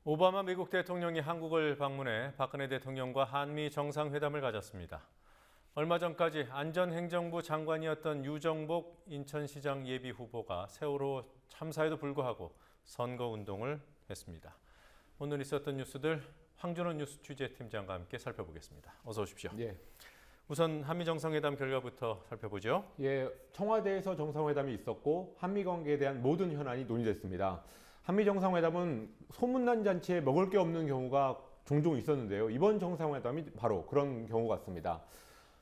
오바마 미국 대통령이 한국을 방문해 박근혜 대통령과 한미 정상회담을 가졌습니다. 얼마 전까지 안전행정부 장관이었던 유정복 인천시장 예비후보가 세월호 참사에도 불구하고 선거운동을 했습니다. 오늘 있었던 뉴스들 황준원 뉴스 취재팀장과 함께 살펴보겠습니다. 어서 오십시오. 예. 우선 한미 정상회담 결과부터 살펴보죠. 예, 청와대에서 정상회담이 있었고 한미 관계에 대한 모든 현안이 논의됐습니다. 한미 정상회담은 소문난 잔치에 먹을 게 없는 경우가 종종 있었는데요. 이번 정상회담이 바로 그런 경우 같습니다.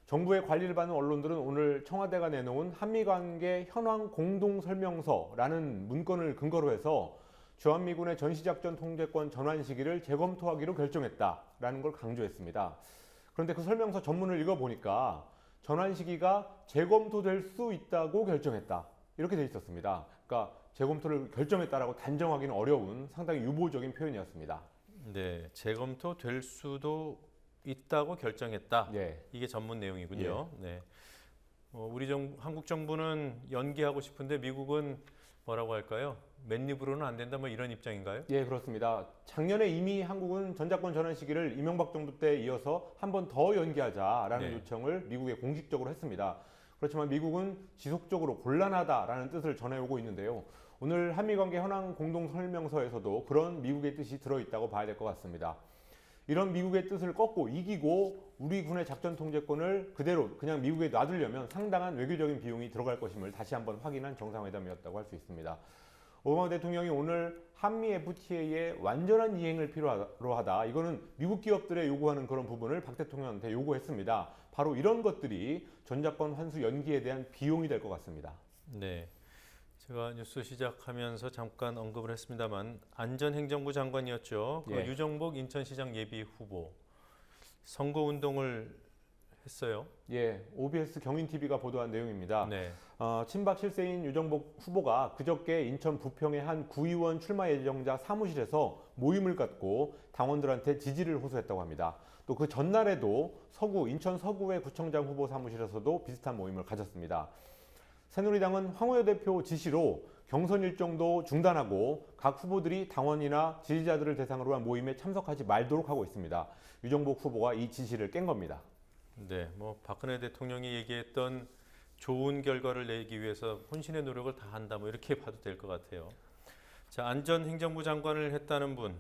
정부의 관리를 받는 언론들은 오늘 청와대가 내놓은 한미 관계 현황 공동 설명서라는 문건을 근거로 해서 주한미군의 전시작전 통제권 전환 시기를 재검토하기로 결정했다라는 걸 강조했습니다. 그런데 그 설명서 전문을 읽어보니까 전환 시기가 재검토될 수 있다고 결정했다. 이렇게 돼 있었습니다. 그러니까 재검토를 결정했다라고 단정하기는 어려운 상당히 유보적인 표현이었습니다. 네, 재검토될 수도 있다고 결정했다. 예. 이게 전문 내용이군요. 네. 한국 정부는 연기하고 싶은데 미국은 뭐라고 할까요? 맨입으로는 안 된다 뭐 이런 입장인가요? 예, 그렇습니다. 작년에 이미 한국은 전작권 전환 시기를 이명박 정부 때 이어서 한 번 더 연기하자라는 네. 요청을 미국에 공식적으로 했습니다. 그렇지만 미국은 지속적으로 곤란하다라는 뜻을 전해오고 있는데요. 오늘 한미관계 현황 공동설명서에서도 그런 미국의 뜻이 들어있다고 봐야 될 것 같습니다. 이런 미국의 뜻을 꺾고 이기고 우리 군의 작전 통제권을 그대로 그냥 미국에 놔두려면 상당한 외교적인 비용이 들어갈 것임을 다시 한번 확인한 정상회담이었다고 할 수 있습니다. 오바마 대통령이 오늘 한미 FTA의 완전한 이행을 필요로 하다. 이거는 미국 기업들의 요구하는 그런 부분을 박 대통령한테 요구했습니다. 바로 이런 것들이 전작권 환수 연기에 대한 비용이 될 것 같습니다. 네. 제가 뉴스 시작하면서 잠깐 언급을 했습니다만 안전행정부 장관이었죠. 그 예. 유정복 인천시장 예비 후보 선거운동을 했어요. 예, OBS 경인TV가 보도한 내용입니다. 네. 친박 실세인 유정복 후보가 그저께 인천 부평의 한 구의원 출마 예정자 사무실에서 모임을 갖고 당원들한테 지지를 호소했다고 합니다. 또 그 전날에도 인천 서구의 구청장 후보 사무실에서도 비슷한 모임을 가졌습니다. 새누리당은 황우여 대표 지시로 경선 일정도 중단하고 각 후보들이 당원이나 지지자들을 대상으로 한 모임에 참석하지 말도록 하고 있습니다. 유정복 후보가 이 지시를 깬 겁니다. 네, 박근혜 대통령이 얘기했던 좋은 결과를 내기 위해서 혼신의 노력을 다한다, 이렇게 봐도 될 것 같아요. 자, 안전행정부 장관을 했다는 분,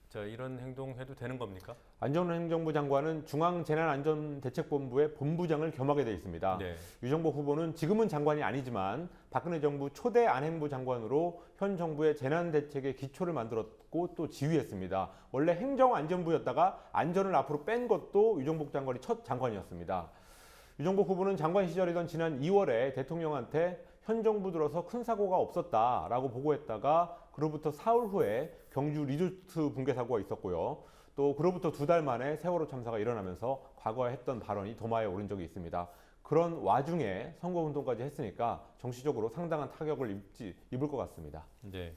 자, 이런 행동해도 되는 겁니까? 안전행정부 장관은 중앙재난안전대책본부의 본부장을 겸하게 되어 있습니다. 네. 유정복 후보는 지금은 장관이 아니지만 박근혜 정부 초대 안행부 장관으로 현 정부의 재난대책의 기초를 만들었고 또 지휘했습니다. 원래 행정안전부였다가 안전을 앞으로 뺀 것도 유정복 장관이 첫 장관이었습니다. 유정복 후보는 장관 시절이던 지난 2월에 대통령한테 현 정부 들어서 큰 사고가 없었다라고 보고했다가 그로부터 사흘 후에 경주 리조트 붕괴 사고가 있었고요. 또 그로부터 2달 만에 세월호 참사가 일어나면서 과거에 했던 발언이 도마에 오른 적이 있습니다. 그런 와중에 선거운동까지 했으니까 정치적으로 상당한 타격을 입을 것 같습니다. 네.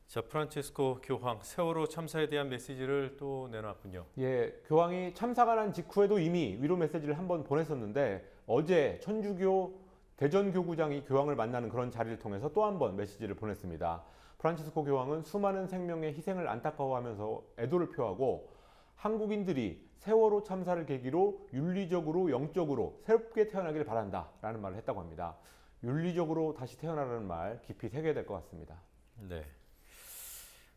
자, 프란치스코 교황 세월호 참사에 대한 메시지를 또 내놨군요. 예, 교황이 참사가 난 직후에도 이미 위로 메시지를 한번 보냈었는데 어제 천주교 대전교구장이 교황을 만나는 그런 자리를 통해서 또 한 번 메시지를 보냈습니다. 프란치스코 교황은 수많은 생명의 희생을 안타까워하면서 애도를 표하고 한국인들이 세월호 참사를 계기로 윤리적으로 영적으로 새롭게 태어나길 바란다 라는 말을 했다고 합니다. 윤리적으로 다시 태어나라는 말 깊이 새겨야 될 것 같습니다. 네.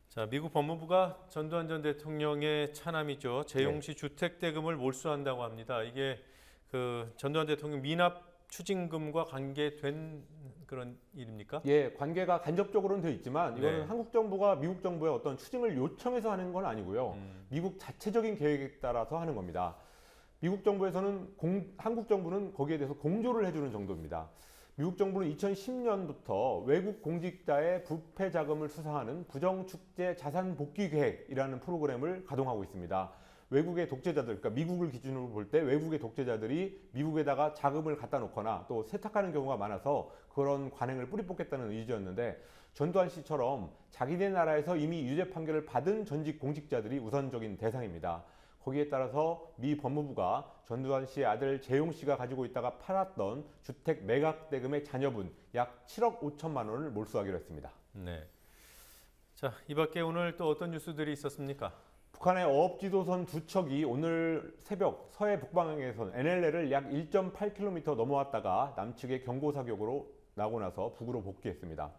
자, 미국 법무부가 전두환 전 대통령의 차남이죠. 재용씨 주택 대금을 몰수한다고 합니다. 이게 그 전두환 대통령 미납 추징금과 관계된 그런 일입니까? 예, 관계가 간접적으로는 되어 있지만 이거는 네. 한국 정부가 미국 정부에 어떤 추징을 요청해서 하는 건 아니고요. 미국 자체적인 계획에 따라서 하는 겁니다. 미국 정부에서는 한국 정부는 거기에 대해서 공조를 해주는 정도입니다. 미국 정부는 2010년부터 외국 공직자의 부패 자금을 수사하는 부정축제 자산 복귀 계획이라는 프로그램을 가동하고 있습니다. 외국의 독재자들, 그러니까 미국을 기준으로 볼 때 외국의 독재자들이 미국에다가 자금을 갖다 놓거나 또 세탁하는 경우가 많아서 그런 관행을 뿌리 뽑겠다는 의지였는데 전두환 씨처럼 자기네 나라에서 이미 유죄 판결을 받은 전직 공직자들이 우선적인 대상입니다. 거기에 따라서 미 법무부가 전두환 씨의 아들 재용 씨가 가지고 있다가 팔았던 주택 매각 대금의 잔여분 약 7억 5천만 원을 몰수하기로 했습니다. 네. 자, 이 밖에 오늘 또 어떤 뉴스들이 있었습니까? 북한의 어업지도선 두 척이 오늘 새벽 서해 북방향에선 NLL을 약 1.8km 넘어왔다가 남측의 경고 사격으로 나고 나서 북으로 복귀했습니다.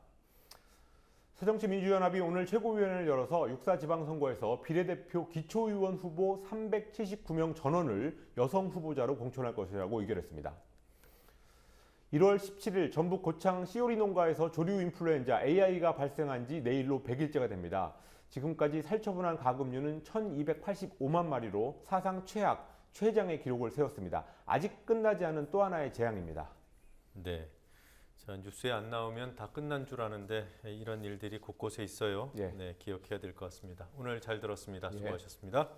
새정치민주연합이 오늘 최고위원회를 열어서 육사 지방선거에서 비례대표 기초의원 후보 379명 전원을 여성 후보자로 공천할 것이라고 의결했습니다. 1월 17일 전북 고창 시오리 농가에서 조류 인플루엔자 AI가 발생한 지 내일로 100일째가 됩니다. 지금까지 살처분한 가금류는 1285만 마리로 사상 최장의 기록을 세웠습니다. 아직 끝나지 않은 또 하나의 재앙입니다. 네. 자, 뉴스에 안 나오면 다 끝난 줄 아는데 이런 일들이 곳곳에 있어요. 예. 네, 기억해야 될 것 같습니다. 오늘 잘 들었습니다. 예. 수고하셨습니다.